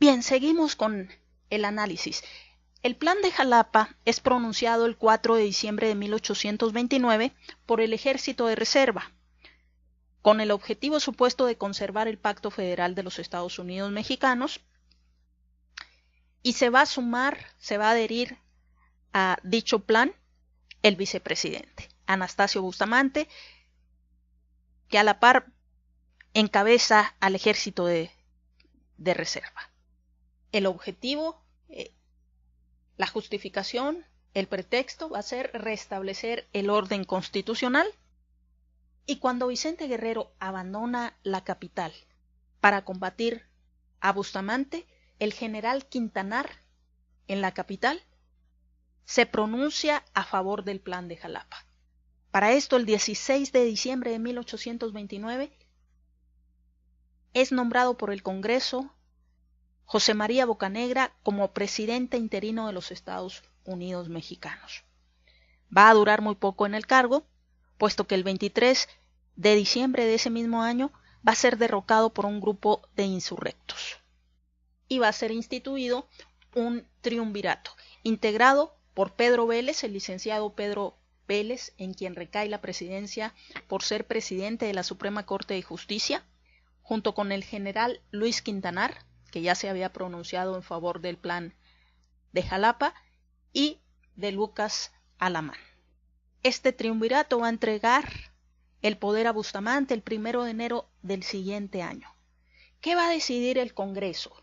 Bien, seguimos con el análisis. El Plan de Jalapa es pronunciado el 4 de diciembre de 1829 por el Ejército de Reserva, con el objetivo supuesto de conservar el Pacto Federal de los Estados Unidos Mexicanos, y se va a adherir a dicho plan el vicepresidente, Anastasio Bustamante, que a la par encabeza al Ejército de Reserva. El objetivo, la justificación, el pretexto va a ser restablecer el orden constitucional. Y cuando Vicente Guerrero abandona la capital para combatir a Bustamante, el general Quintanar, en la capital, se pronuncia a favor del Plan de Jalapa. Para esto, el 16 de diciembre de 1829, es nombrado por el Congreso José María Bocanegra como presidente interino de los Estados Unidos Mexicanos. Va a durar muy poco en el cargo, puesto que el 23 de diciembre de ese mismo año va a ser derrocado por un grupo de insurrectos. Y va a ser instituido un triunvirato, integrado por Pedro Vélez, el licenciado Pedro Vélez, en quien recae la presidencia por ser presidente de la Suprema Corte de Justicia, junto con el general Luis Quintanar, que ya se había pronunciado en favor del Plan de Jalapa, y de Lucas Alamán. Este triunvirato va a entregar el poder a Bustamante el 1 de enero del siguiente año. ¿Qué va a decidir el Congreso?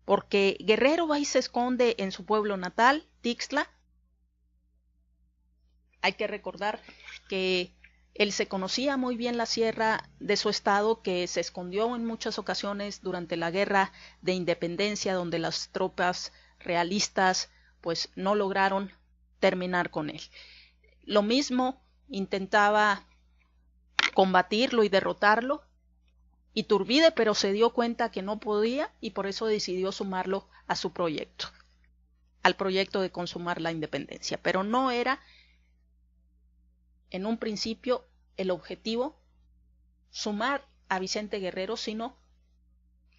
Porque Guerrero va y se esconde en su pueblo natal, Tixla. Hay que recordar que él se conocía muy bien la sierra de su estado, que se escondió en muchas ocasiones durante la Guerra de Independencia, donde las tropas realistas pues no lograron terminar con él. Lo mismo intentaba combatirlo y derrotarlo Iturbide, pero se dio cuenta que no podía y por eso decidió sumarlo a su proyecto, al proyecto de consumar la independencia. Pero no era en un principio el objetivo sumar a Vicente Guerrero, sino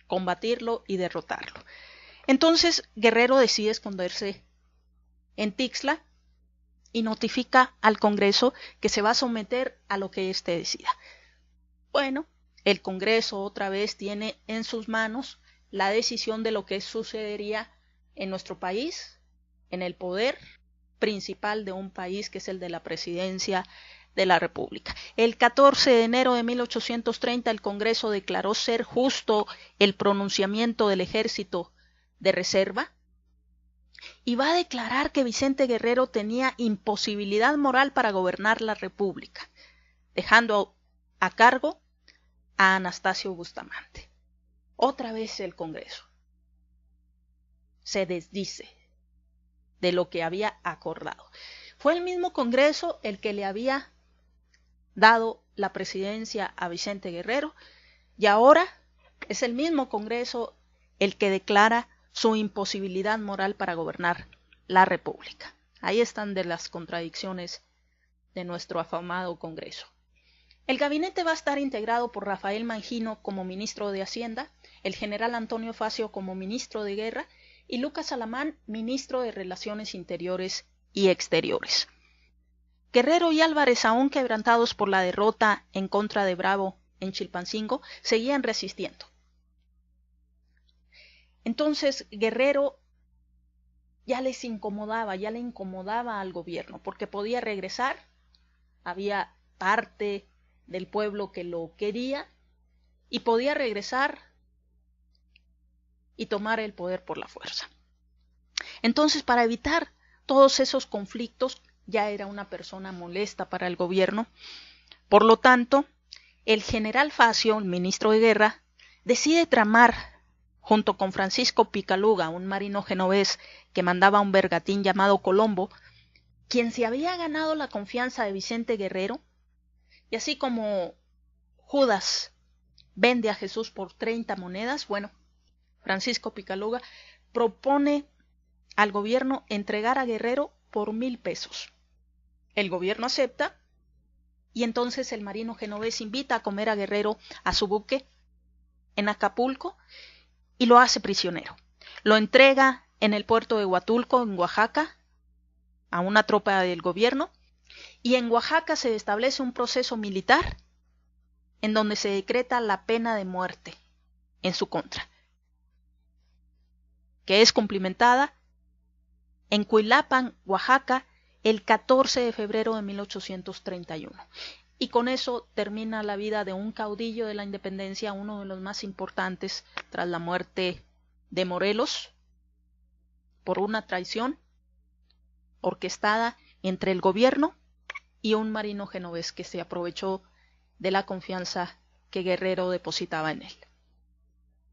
combatirlo y derrotarlo. Entonces Guerrero decide esconderse en Tixla y notifica al Congreso que se va a someter a lo que éste decida. Bueno, el Congreso otra vez tiene en sus manos la decisión de lo que sucedería en nuestro país, en el poder principal de un país que es el de la presidencia de la República. El 14 de enero de 1830 el Congreso declaró ser justo el pronunciamiento del Ejército de Reserva y va a declarar que Vicente Guerrero tenía imposibilidad moral para gobernar la República, dejando a cargo a Anastasio Bustamante. Otra vez el Congreso se desdice de lo que había acordado. Fue el mismo Congreso el que le había dado la presidencia a Vicente Guerrero y ahora es el mismo Congreso el que declara su imposibilidad moral para gobernar la República. Ahí están de las contradicciones de nuestro afamado Congreso. El gabinete va a estar integrado por Rafael Mangino como ministro de Hacienda, el general Antonio Facio como ministro de Guerra y Lucas Alamán, ministro de Relaciones Interiores y Exteriores. Guerrero y Álvarez, aún quebrantados por la derrota en contra de Bravo en Chilpancingo, seguían resistiendo. Entonces Guerrero ya le incomodaba al gobierno, porque podía regresar, había parte del pueblo que lo quería, y podía regresar y tomar el poder por la fuerza. Entonces, para evitar todos esos conflictos, ya era una persona molesta para el gobierno. Por lo tanto, el general Facio, el ministro de Guerra, decide tramar, junto con Francisco Picaluga, un marino genovés que mandaba un bergantín llamado Colombo, quien se había ganado la confianza de Vicente Guerrero, y así como Judas vende a Jesús por 30 monedas, bueno, Francisco Picaluga propone al gobierno entregar a Guerrero por 1,000 pesos. El gobierno acepta y entonces el marino genovés invita a comer a Guerrero a su buque en Acapulco y lo hace prisionero. Lo entrega en el puerto de Huatulco, en Oaxaca, a una tropa del gobierno, y en Oaxaca se establece un proceso militar en donde se decreta la pena de muerte en su contra, que es cumplimentada en Cuilapan, Oaxaca, el 14 de febrero de 1831. Y con eso termina la vida de un caudillo de la independencia, uno de los más importantes tras la muerte de Morelos, por una traición orquestada entre el gobierno y un marino genovés que se aprovechó de la confianza que Guerrero depositaba en él.